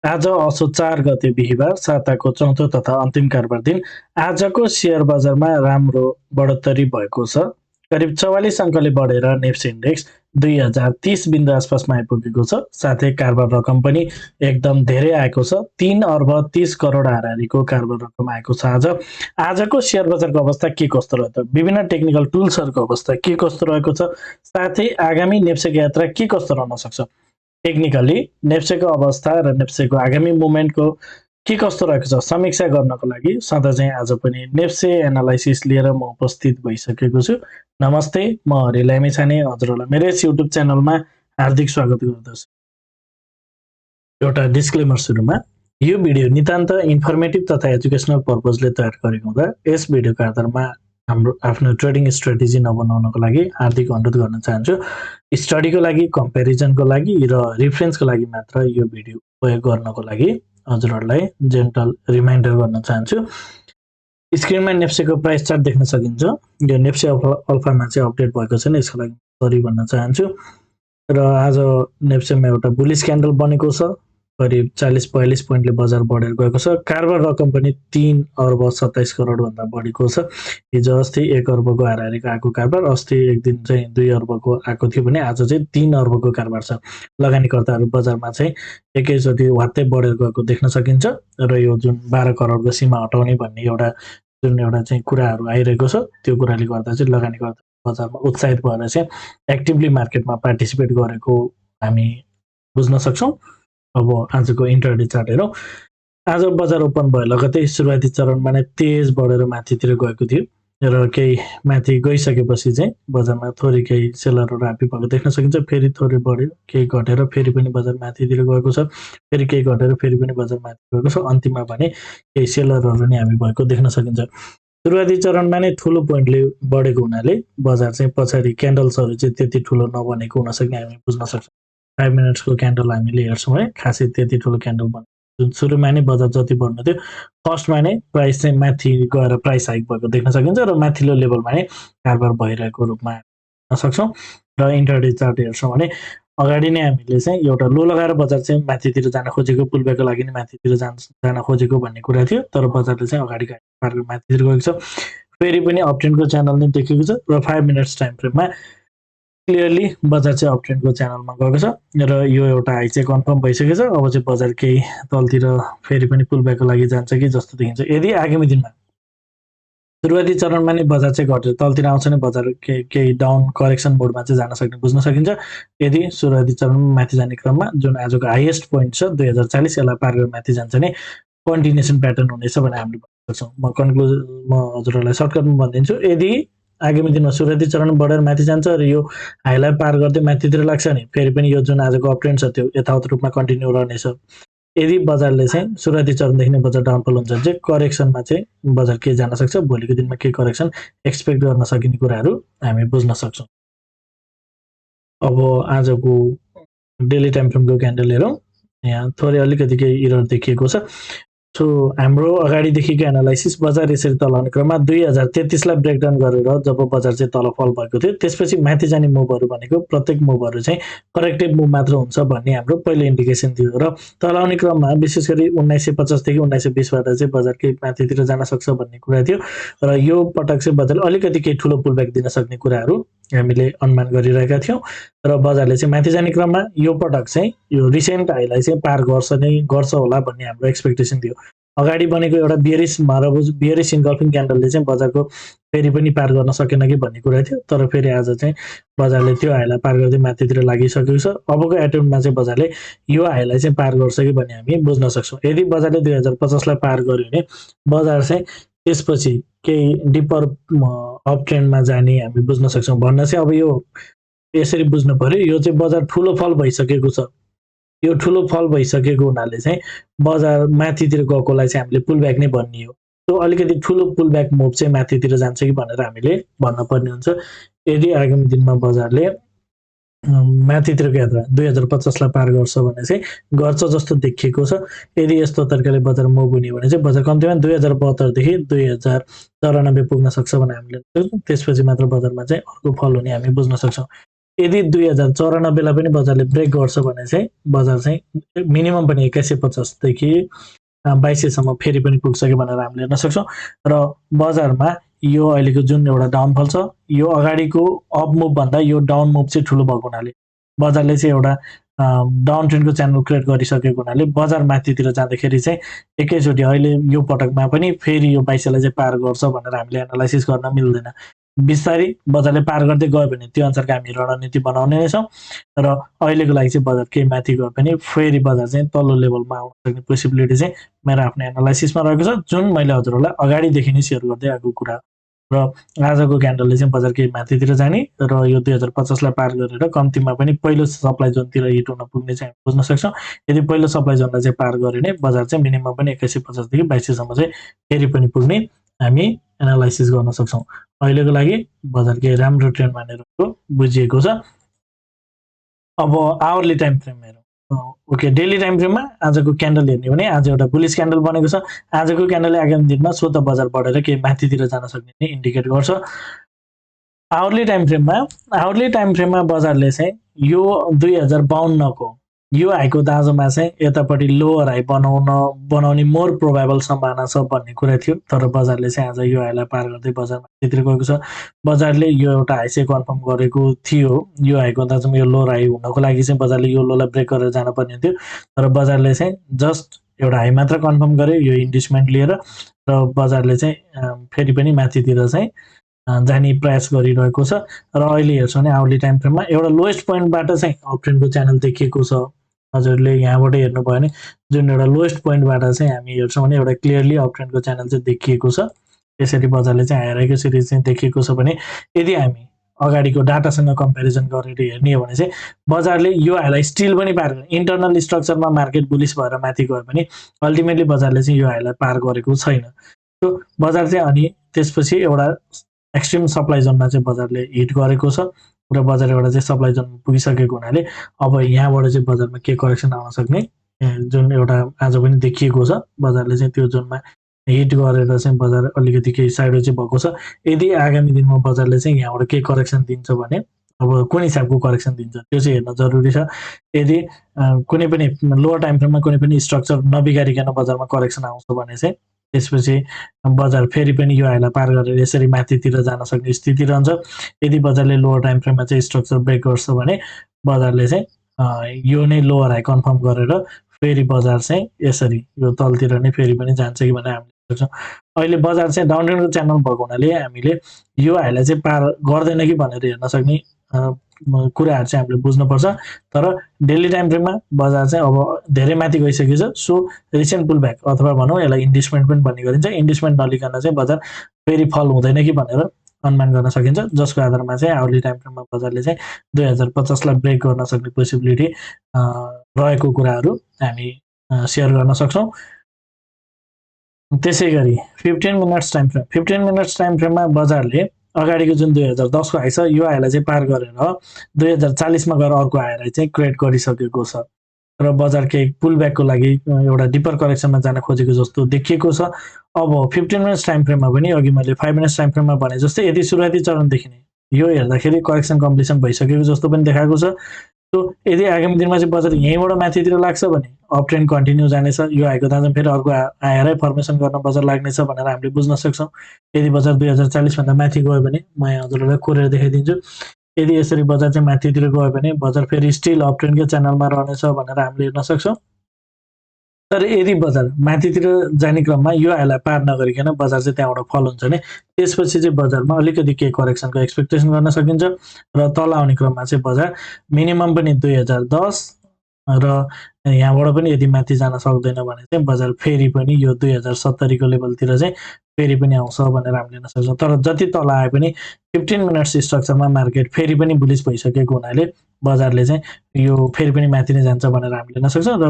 आज असो 4 गते बिहीबार साताको चौथो तथा अन्तिम कारोबार दिन आजको शेयर बजारमा राम्रो बढोत्तरी भएको छ। करिब 44 अङ्कले बढेर नेप्से इन्डेक्स 2030 बिन्दु आसपासमा आइपुगेको छ। साथै कारोबार रकम पनि एकदम धेरै आएको छ। 3 अर्ब 30 करोड हाराहारीको कारोबार रकम आएको छ। आजको शेयर बजारको अवस्था के कस्तो रह्यो त? विभिन्न टेक्निकल टुल्सहरूको अवस्था के कस्तो रहेको छ? साथै आगामी नेप्सेको यात्रा के कस्तो रहन सक्छ? टेक्निकली नेप्सेको अवस्था र नेप्सेको आगामी मुभमेन्टको के कस्तो रहेको छ समीक्षा गर्नको लागि सधैँ चाहिँ आज पनि नेप्से एनालाइसिस लिएर म उपस्थित भइसकेको छु। नमस्ते, म हरि लामिछाने हजुरहरूलाई मेरो यस युट्युब च्यानलमा हार्दिक स्वागत गर्दछु। एउटा डिस्क्लेमर सुरुमा, यो भिडियो नितान्त इन्फर्मेटिभ तथा एजुकेसनल पर्पजले तयार गरेको हुँदा यस भिडियोको आधारमा हाम्रो आफ्नो ट्रेडिङ स्ट्रेटेजी नबनाउनको लागि हार्दिक अनुरोध गर्न चाहन्छु। स्टडीको लागि, कम्पेरिजनको लागि र रिफरेन्सको लागि मात्र यो भिडियो उपयोग गर्नको लागि हजुरहरूलाई जेन्टल रिमाइन्डर गर्न चाहन्छु। स्क्रिनमा नेप्सेको प्राइस चार्ट देख्न सकिन्छ। यो नेप्से अल्फामा चाहिँ अपडेट भएको छैन, यसको लागि सरी भन्न चाहन्छु। र आज नेप्सेमा एउटा बुलिस क्यान्डल बनेको छ। करिब 40-42 पोइन्टले बजार बढेर गएको छ। कारोबार रकम पनि 3 अर्ब 27 करोड भन्दा बढीको छ। हिजो अस्ति 1 अर्बको हाराहारीको आएको कारोबार, अस्ति एक दिन चाहिँ 2 अर्बको आएको थियो भने आज चाहिँ 3 अर्बको कारोबार छ। लगानीकर्ताहरू बजारमा चाहिँ एकैचोटि वात्तै बढेर गएको देख्न सकिन्छ र यो जुन 12 करोडको सीमा हटाउने भन्ने एउटा चाहिँ कुराहरू आइरहेको छ, त्यो कुराले गर्दा चाहिँ लगानीकर्ता बजारमा उत्साहित भएर चाहिँ एक्टिभली मार्केटमा पार्टिसिपेट गरेको हामी बुझ्न सक्छौँ। अब आजको इन्टरडे चार्ट हेरौँ। आज बजार ओपन भयो लगतै सुरुवाती चरणमा नै तेज बढेर माथितिर गएको थियो र केही माथि गइसकेपछि चाहिँ बजारमा थोरै केही सेलरहरू ह्याप्पी भएको देख्न सकिन्छ। फेरि थोरै बढ्यो, केही घटेर फेरि पनि बजार माथितिर गएको छ, फेरि केही घटेर फेरि पनि बजार माथि गएको छ। अन्तिममा भने केही सेलरहरू नै ह्याप्पी भएको देख्न सकिन्छ। सुरुवाती चरणमा नै ठुलो पोइन्टले बढेको हुनाले बजार चाहिँ पछाडि क्यान्डल्सहरू चाहिँ त्यति ठुलो नबनेको हुन सक्ने हामी बुझ्न सक्छौँ। 5 मिनट्सको क्यान्डल हामीले हेर्छौँ है, खासै त्यति ठुलो क्यान्डल बनेको जुन सुरुमा नै बजार जति बढ्नु थियो फर्स्टमा नै प्राइस चाहिँ माथि गएर प्राइस हाइक भएको देख्न सकिन्छ र माथिल्लो लेभलमा नै कारोबार भइरहेको रूपमा हेर्न सक्छौँ। र इन्टरडे चार्ट हेर्छौँ भने अगाडि नै हामीले चाहिँ एउटा लो लगाएर बजार चाहिँ माथितिर जान खोजेको, पुलब्याकको लागि नै माथितिर जान खोजेको भन्ने कुरा थियो, तर बजारले चाहिँ अगाडि माथितिर गएको छ। फेरि पनि अप ट्रेन्डको च्यानल नै देखेको छ र 5 मिनट्स टाइम फ्रेममा क्लियरली बजार चाहिँ अप ट्रेन्डको च्यानलमा गएको छ र यो एउटा हाई चाहिँ कन्फर्म भइसकेको छ। अब चाहिँ बजार केही तलतिर फेरि पनि पुलब्याकको लागि जान्छ कि जस्तो देखिन्छ। यदि आगामी दिनमा सुरुवाती चरणमा नै बजार चाहिँ घटेर तलतिर आउँछ भने बजार केही डाउन करेक्सन मोडमा चाहिँ जान सक्ने बुझ्न सकिन्छ। यदि सुरुवाती चरणमा माथि जाने क्रममा जुन आजको हाइएस्ट पोइन्ट छ 2040 यसलाई पार गरेर माथि जान्छ भने कन्टिन्युसन प्याटर्न हुनेछ भने हामीले भन्न सक्छौँ। म हजुरहरूलाई सर्टकटमा भनिदिन्छु। यदि आगामी दिनमा सुरुवाती चरण बढेर माथि जान्छ र यो हाईलाई पार गर्दै माथितिर लाग्छ भने फेरि पनि यो जुन आजको अप ट्रेन्ड छ त्यो यथावत रूपमा कन्टिन्यू रहनेछ। यदि बजारले चाहिँ सुरुवाती चरणदेखि नै बजार डाउनफल हुन्छ भने चाहिँ करेक्सनमा चाहिँ बजार के जान सक्छ, भोलिको दिनमा के करेक्सन एक्सपेक्ट गर्न सकिने कुराहरू हामी बुझ्न सक्छौँ। अब आजको डेली टाइम फ्रेमको क्यान्डल हेरौँ। यहाँ थोरै अलिकति केही इरर देखिएको छ। सो हाम्रो अगाडिदेखिको एनालाइसिस बजार यसरी तल आउने क्रममा 2033 लाई ब्रेकडाउन गरेर जब बजार चाहिँ तल फल भएको थियो त्यसपछि माथि जाने मुभहरू भनेको प्रत्येक मुभहरू चाहिँ करेक्टिभ मुभ मात्र हुन्छ भन्ने हाम्रो पहिलो इन्डिकेसन थियो र तल आउने क्रममा विशेष गरी 1950 देखि 1920 बाट चाहिँ बजार केही माथितिर जान सक्छ भन्ने कुरा थियो र यो पटक चाहिँ बजारले अलिकति केही ठुलो पुलब्याक दिन सक्ने कुराहरू हामीले अनुमान गरिरहेका थियौँ र बजारले चाहिँ माथि जाने क्रममा यो पटक चाहिँ यो रिसेन्ट हाईलाई चाहिँ पार गर्छ होला भन्ने हाम्रो एक्सपेक्टेसन थियो। अगाडि बनेको एउटा बियरिश इन्गल्फिङ क्यान्डलले चाहिँ बजारको फेरि पनि पार गर्न सकेन कि भन्ने कुरा थियो, तर फेरि आज चाहिँ बजारले त्यो हाईलाई पार गर्दै माथितिर लागिसकेको छ। अबको एटेम्पमा चाहिँ बजारले यो हाईलाई चाहिँ पार गर्छ कि भन्ने हामी बुझ्न सक्छौँ। यदि बजारले 2050 लाई पार गर्यो भने बजार चाहिँ त्यसपछि केही डिपर अप ट्रेन्डमा जाने हामी बुझ्न सक्छौँ। भन्न चाहिँ अब यो यसरी बुझ्नु पर्यो, यो चाहिँ बजार ठुलो फल भइसकेको छ। यो ठुलो फल भइसकेको हुनाले चाहिँ बजार माथितिर गएकोलाई चाहिँ हामीले पुलब्याक नै भन्ने हो। त्यो अलिकति ठुलो पुलब्याक मुभ चाहिँ माथितिर जान्छ कि भनेर हामीले भन्न पर्ने हुन्छ। यदि आगामी दिनमा बजारले माथितिरको यात्रा 2050 लाई पार गर्छ भने चाहिँ गर्छ जस्तो देखिएको छ। यदि यस्तो तरिकाले बजार मुभ हुने भने चाहिँ बजार कम्तीमा 2072 देखि 2094 पुग्न सक्छ भने हामीले त्यसपछि मात्र बजारमा चाहिँ अर्को फल हुने हामी बुझ्न सक्छौँ। यदि 2094 लाई पनि बजारले ब्रेक गर्छ भने चाहिँ बजार चाहिँ मिनिमम पनि 2150 देखि 2200 सम्म फेरि पनि पुग्छ कि भनेर हामीले हेर्न सक्छौँ र बजारमा यो अहिलेको जुन एउटा डाउनफल छ यो अगाडिको अप मुभ भन्दा यो डाउन मुभ चाहिँ ठुलो भएको हुनाले बजारले चाहिँ एउटा डाउन ट्रेन्डको च्यानल क्रिएट गरिसकेको हुनाले बजार माथितिर जाँदाखेरि चाहिँ एकैचोटि अहिले यो पटकमा पनि फेरि यो 2200 लाई चाहिँ पार गर्छ भनेर हामीले एनालाइसिस गर्न मिल्दैन। बिस्तारै बजारले पार गर्दै गयो भने त्यो अनुसारको हामी रणनीति बनाउने नै छौँ र अहिलेको लागि चाहिँ बजार केही माथि गयो भने फेरि बजार चाहिँ तल्लो लेभलमा आउन सक्ने पोसिबिलिटी चाहिँ मेरो आफ्नो एनालाइसिसमा रहेको छ, जुन मैले हजुरहरूलाई अगाडिदेखि नै सेयर गर्दै आएको कुरा र आजको क्यान्डलले चाहिँ बजार केही माथितिर जाने र यो 2050 लाई पार गरेर कम्तीमा पनि पहिलो सप्लाई जोनतिर हिट हुन पुग्ने चाहिँ हामी बुझ्न सक्छौँ। यदि पहिलो सप्लाई जोनलाई चाहिँ पार गऱ्यो भने बजार चाहिँ मिनिमम पनि 2150 देखि 2200 सम्म चाहिँ फेरि पनि पुग्ने हामी एनालाइसिस गर्न सक्छौँ। अहिलेको लागि बजार केही राम्रो ट्रेन्ड मानेर बुझिएको छ। अब आवरली टाइम फ्रेम हेरौँ। ओके, डेली टाइम फ्रेममा आजको क्यान्डल हेर्ने भने आज एउटा बुलिस क्यान्डल बनेको छ। आजको क्यान्डलले आगामी दिनमा स्वत बजार बढेर केही माथितिर जान सक्ने नै इन्डिकेट गर्छ। आवरली टाइम फ्रेममा बजारले चाहिँ यो 2052 को यो हाईको दाँजोमा चाहिँ यतापट्टि लोअर हाई बनाउने मोर प्रोबेबल सम्भावना छ भन्ने कुरा थियो, तर बजारले चाहिँ आज यो हाईलाई पार गर्दै बजार माथितिर गएको छ। बजारले यो एउटा हाई चाहिँ कन्फर्म गरेको थियो, यो हाईको दाँजोमा यो लोअर हाई हुनको लागि चाहिँ बजारले यो लोलाई ब्रेक गरेर जान पर्ने थियो, तर बजारले चाहिँ जस्ट एउटा हाई मात्र कन्फर्म गर्यो यो इन्डिसमेन्ट लिएर र बजारले चाहिँ फेरि पनि माथितिर चाहिँ जाने प्रयास गरिरहेको छ। र अहिले हेर्छौँ भने आवरली टाइम फ्रेममा एउटा लोएस्ट पोइन्टबाट चाहिँ अप ट्रेन्डको च्यानल देखिएको छ। हजुरले यहाँबाट हेर्नुभयो भने जुन एउटा लोएस्ट पोइन्टबाट चाहिँ हामी हेर्छौँ भने एउटा क्लियरली अप ट्रेन्डको च्यानल चाहिँ देखिएको छ। त्यसरी बजारले चाहिँ हायर हाईको सिरिज चाहिँ देखिएको छ भने यदि हामी अगाडिको डाटासँग कम्पेरिजन गरेर हेर्ने हो भने चाहिँ बजारले यो हाईलाई स्टिल पनि पार गर्यो। इन्टरनल स्ट्रक्चरमा मार्केट बुलिस भएर माथि गयो भने अल्टिमेटली बजारले चाहिँ यो हाईलाई पार गरेको छैन। त्यो बजार चाहिँ अनि त्यसपछि एउटा एक्सट्रिम सप्लाई जोनमा चाहिँ बजारले हिट गरेको छ र बजार एउटा चाहिँ सप्लाई जोन पुगिसकेको हुनाले अब यहाँबाट चाहिँ बजारमा के करेक्सन आउन सक्ने जुन एउटा आज पनि देखिएको छ, बजारले चाहिँ त्यो जोनमा हिट गरेर चाहिँ बजार अलिकति केही साइडवेज चाहिँ भएको छ। यदि आगामी दिनमा बजारले चाहिँ यहाँबाट केही करेक्सन दिन्छ भने अब कुन हिसाबको करेक्सन दिन्छ त्यो चाहिँ हेर्न जरुरी छ। यदि कुनै पनि लोअर टाइम फ्रेममा कुनै पनि स्ट्रक्चर नबिगारिकन बजारमा करेक्सन आउँछ भने चाहिँ त्यसपछि बजार फेरि पनि यो हाईलाई पार गरेर यसरी माथितिर जान सक्ने स्थिति रहन्छ। यदि बजारले लोअर टाइम फ्रेममा चाहिँ स्ट्रक्चर ब्रेक गर्छ भने बजारले चाहिँ यो नै लोअर हाई कन्फर्म गरेर फेरि बजार चाहिँ यसरी यो तलतिर नै फेरि पनि जान्छ कि भनेर हामीले सक्छौँ। अहिले बजार चाहिँ डाउन ट्रेन्डको च्यानल भएको हुनाले हामीले यो हाईलाई चाहिँ पार गर्दैन कि भनेर हेर्न सक्ने कुराहरू चाहिँ हामीले बुझ्नुपर्छ। तर डेली टाइम फ्रेममा बजार चाहिँ अब धेरै माथि गइसकेको छ, सो रिसेन्ट पुल ब्याक अथवा भनौँ यसलाई इन्डिसमेन्ट पनि भन्ने गरिन्छ। इन्डिसमेन्ट नलिकन चाहिँ बजार फेरि फल हुँदैन कि भनेर अनुमान गर्न सकिन्छ, जसको आधारमा चाहिँ आवरली टाइम फ्रेममा बजारले चाहिँ 2050 लाई ब्रेक गर्न सक्ने पोसिबिलिटी रहेको कुराहरू हामी सेयर गर्न सक्छौँ। त्यसै गरी 15 मिनट्स टाइम फ्रेममा बजारले अगाडिको जुन 2010 को हाई छ यो हाईलाई चाहिँ पार गरेर 2040 मा गएर अर्को हाईलाई चाहिँ क्रिएट गरिसकेको छ र बजार केही पुल ब्याकको लागि एउटा डिपर करेक्सनमा जान खोजेको जस्तो देखिएको छ। अब 15 मिनट्स टाइम फ्रेममा पनि अघि मैले 5 मिनट्स टाइम फ्रेममा भने जस्तै यदि सुरुवाती चरणदेखि नै यो हेर्दाखेरि करेक्सन कम्प्लिसन भइसकेको जस्तो पनि देखाएको छ। तो यदि आगामी दिनमा चाहिँ बजार यहीँबाट माथितिर लाग्छ भने अप ट्रेन्ड कन्टिन्यू जानेछ, यो हाईको दाँजोमा फेरि अर्को हायर फर्मेसन गर्न बजार लाग्नेछ भनेर हामीले बुझ्न सक्छौँ। यदि बजार 2040 भन्दा माथि गयो भने म यहाँ हजुरहरूलाई कोरेर देखाइदिन्छु। यदि यसरी बजार चाहिँ माथितिर गयो भने बजार फेरि स्टिल अप ट्रेन्डकै च्यानलमा रहनेछ भनेर हामीले हेर्न सक्छौँ। तर यदि बजार माथितिर जाने क्रममा यो हाईलाई पार नगरिकन बजार चाहिँ त्यहाँबाट फल हुन्छ भने त्यसपछि चाहिँ बजारमा अलिकति केही करेक्सनको एक्सपेक्टेसन गर्न सकिन्छ र तल आउने क्रममा चाहिँ बजार मिनिमम पनि 2010 र यहाँबाट पनि यदि माथि जान सक्दैन भने चाहिँ बजार फेरि पनि यो 2070 को लेभलतिर चाहिँ फेरि पनि आउँछ भनेर हामीले हेर्न सक्छौँ। तर जति तल आए पनि 15 मिनट्स स्ट्रक्चरमा मार्केट फेरि पनि बुलिस भइसकेको हुनाले बजारले चाहिँ यो फेरि पनि माथि नै जान्छ भनेर हामीले हेर्न सक्छौँ र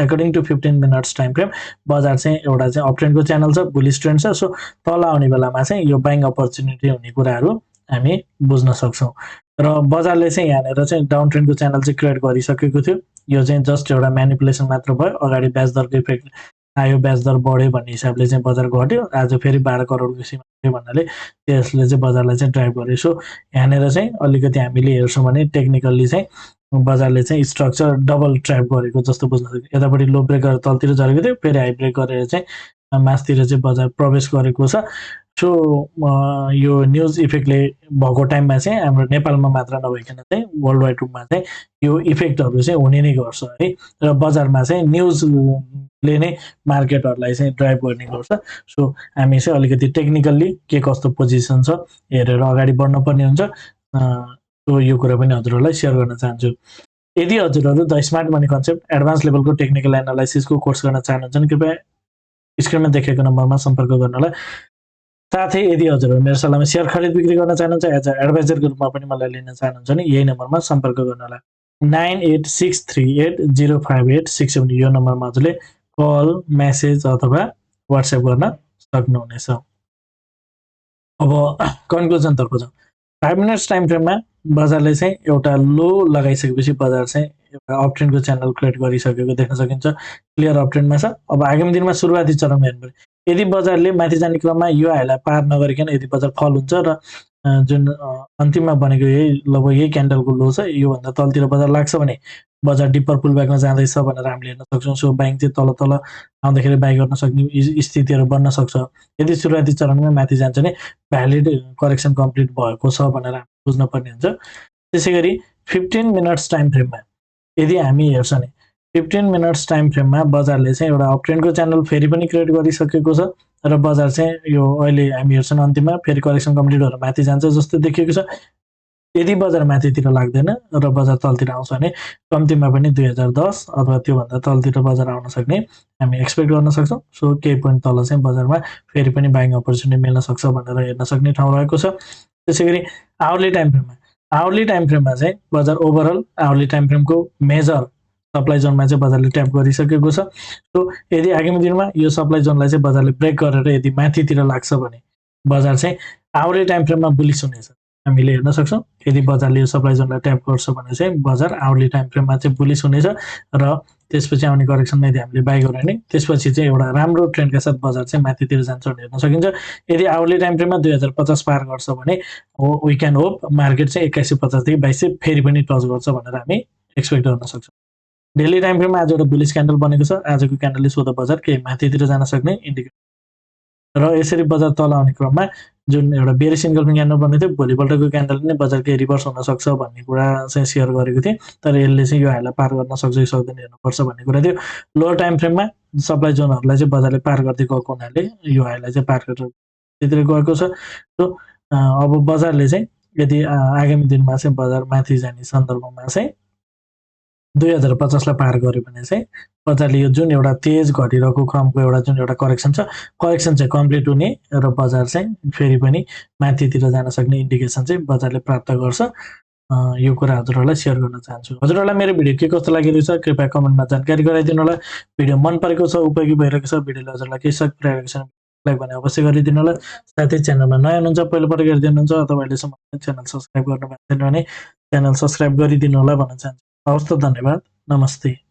according to 15 minutes time frame बजार चाहिँ एउटा चाहिँ अप ट्रेन्डको च्यानल छ, बुलिस ट्रेन्ड छ। सो तल आउने बेलामा चाहिँ यो बाइङ अपर्च्युनिटी हुने कुराहरू हामी बुझ्न सक्छौँ र बजारले चाहिँ यहाँनिर चाहिँ डाउन ट्रेन्डको च्यानल चाहिँ क्रिएट गरिसकेको थियो। यो चाहिँ जस्ट एउटा म्यानिपुलेसन मात्र भयो, अगाडि ब्याज दरको इफेक्ट आयो ब्याज दर बढ्यो भन्ने हिसाबले चाहिँ बजार घट्यो, आज फेरि 12 करोडको सीमा पुग्यो भन्नाले त्यसले चाहिँ बजारलाई चाहिँ ड्राइभ गर्यो। सो यहाँनिर चाहिँ अलिकति हामीले हेर्छौँ भने टेक्निकल्ली चाहिँ बजारले चाहिँ स्ट्रक्चर डबल ट्र्याप गरेको जस्तो बुझ्न सकिन्छ। यतापट्टि लो ब्रेक गरेर तलतिर झरेको थियो, फेरि हाई ब्रेक गरेर चाहिँ मासतिर चाहिँ बजार प्रवेश गरेको छ। सो यो न्युज इफेक्टले भएको टाइममा चाहिँ हाम्रो नेपालमा मात्र नभइकन चाहिँ वर्ल्ड वाइड रूपमा चाहिँ यो इफेक्टहरू चाहिँ हुने नै गर्छ है। र बजारमा चाहिँ न्युजले नै मार्केटहरूलाई चाहिँ ड्राइभ गर्ने गर्छ। सो हामी चाहिँ अलिकति टेक्निकल्ली के कस्तो पोजिसन छ हेरेर अगाडि बढ्नुपर्ने हुन्छ। सो यो कुरा पनि हजुरहरूलाई सेयर गर्न चाहन्छु। यदि हजुरहरू the smart money concept advance लेभलको टेक्निकल एनालाइसिसको कोर्स गर्न चाहनुहुन्छ भने कृपया स्क्रिनमा देखेको नम्बरमा सम्पर्क गर्नुहोला। साथै यदि हजुरहरू मेरो सल्लाहमा सेयर खरिद बिक्री गर्न चाहनुहुन्छ, एज अ एडभाइजरको रूपमा पनि मलाई लिन चाहनुहुन्छ भने यही नम्बरमा सम्पर्क गर्नुहोला। 9863805867 यो नम्बरमा हजुरले कल, मेसेज अथवा व्हाट्सएप गर्न सक्नुहुनेछ। अब कन्क्लुजनतर्फ जाउँ। 5 मिनट्स टाइम फ्रेममा बजारले चाहिँ एउटा लो लगाइसकेपछि बजार चाहिँ एउटा अप ट्रेन्डको च्यानल क्रिएट गरिसकेको देख्न सकिन्छ। क्लियर अप ट्रेन्डमा छ। अब आगामी दिनमा सुरुवाती चरणमा हेर्नु पर्यो। यदि बजारले माथि जाने क्रममा यो हाईलाई पार नगरिकन यदि बजार फल हुन्छ र जुन अन्तिममा बनेको यही लगभग यही क्यान्डलको लो छ, योभन्दा तलतिर बजार लाग्छ भने बजार डिपर पुलब्याकमा जाँदैछ भनेर हामीले हेर्न सक्छौँ। सो बाइङ चाहिँ तल तल आउँदाखेरि बाई गर्न सक्ने स्थितिहरू बन्न सक्छ। यदि सुरुवाती चरणमा माथि जान्छ भने भ्यालिड करेक्सन कम्प्लिट भएको छ भनेर हामी बुझ्नुपर्ने हुन्छ। त्यसै गरी 15 मिनट्स टाइम फ्रेममा यदि हामी हेर्छ भने 15 मिनट्स टाइम फ्रेममा बजारले चाहिँ एउटा अप ट्रेन्डको च्यानल फेरि पनि क्रिएट गरिसकेको छ र बजार चाहिँ यो अहिले हामी हेर्छौँ अन्तिममा फेरि करेक्सन कम्प्लिट भएर माथि जान्छ जस्तो देखिएको छ। यदि बजार माथितिर लाग्दैन र बजार तलतिर आउँछ भने कम्तीमा पनि 2010 अथवा त्योभन्दा तलतिर बजार आउन सक्ने हामी एक्सपेक्ट गर्न सक्छौँ। सो केही पोइन्ट तल चाहिँ बजारमा फेरि पनि बाइङ अपर्च्युनिटी मिल्न सक्छ भनेर हेर्न सक्ने ठाउँ रहेको छ। त्यसै गरी आवरली टाइम फ्रेममा चाहिँ बजार ओभरअल आवरली टाइम फ्रेमको मेजर सप्लाई जोनमा चाहिँ बजारले ट्याप गरिसकेको छ। सो यदि आगामी दिनमा यो सप्लाई जोनलाई चाहिँ बजारले ब्रेक गरेर यदि माथितिर लाग्छ भने बजार चाहिँ आवरली टाइम फ्रेममा बुलिस हुनेछ हामीले हेर्न सक्छौँ। यदि बजारले यो सप्लाई जोनलाई ट्याप गर्छ भने चाहिँ बजार आवरली टाइम फ्रेममा चाहिँ बुलिस हुनेछ र त्यसपछि आउने करेक्सनमा यदि हामीले बाई गर्यो भने त्यसपछि चाहिँ एउटा राम्रो ट्रेन्डका साथ बजार चाहिँ माथितिर जान्छ भनेर हेर्न सकिन्छ। यदि आवरली टाइम फ्रेममा 2050 पार गर्छ भने वी क्यान होप मार्केट चाहिँ 2150 देखि 2200 फेरि पनि टच गर्छ भनेर हामी एक्सपेक्ट गर्न सक्छौँ। डेली टाइम फ्रेममा आज एउटा बुलिस क्यान्डल बनेको छ। आजको क्यान्डलले सोध्दा बजार केही माथितिर जान सक्ने इन्डिकेटर र यसरी बजार तल आउने क्रममा जुन एउटा बेरिस इन्गल्फिङ क्यान्डल बनेको थियो भोलिपल्टको क्यान्डलले नै बजार केही रिभर्स हुन सक्छ भन्ने कुरा चाहिँ सेयर गरेको थिएँ। तर यसले चाहिँ यो हाईलाई पार गर्न सक्छ कि सक्दैन हेर्नुपर्छ भन्ने कुरा थियो। लोवर टाइम फ्रेममा सप्लाई जोनहरूलाई चाहिँ बजारले पार गर्दै गएको हुनाले यो हाईलाई चाहिँ पार गरेर त्यतिर गएको छ। सो अब बजारले चाहिँ यदि आगामी दिनमा चाहिँ बजार माथि जाने सन्दर्भमा चाहिँ 2050 लाई पार गर्यो भने चाहिँ बजारले यो जुन एउटा तेज घटिरहेको क्रमको एउटा जुन एउटा करेक्सन छ, करेक्सन चाहिँ कम्प्लिट हुने र बजार चाहिँ फेरि पनि माथितिर जान सक्ने इन्डिकेसन चाहिँ बजारले प्राप्त गर्छ। यो कुरा हजुरहरूलाई सेयर गर्न चाहन्छु। हजुरहरूलाई मेरो भिडियो के कस्तो लागिरहेछ कृपया कमेन्टमा जानकारी गराइदिनु होला। भिडियो मन परेको छ, उपयोगी भइरहेको छ, भिडियोले हजुरलाई केही सक पुर्याएको छ लाइक भने अवश्य गरिदिनु होला। साथै च्यानलमा नयाँ हुनुहुन्छ पहिलोपटक हेरिदिनुहुन्छ अथवा अहिलेसम्म च्यानल सब्सक्राइब गर्नु भएको छैन भने च्यानल सब्सक्राइब गरिदिनु होला भन्न चाहन्छु। हवस् त, धन्यवाद, नमस्ते।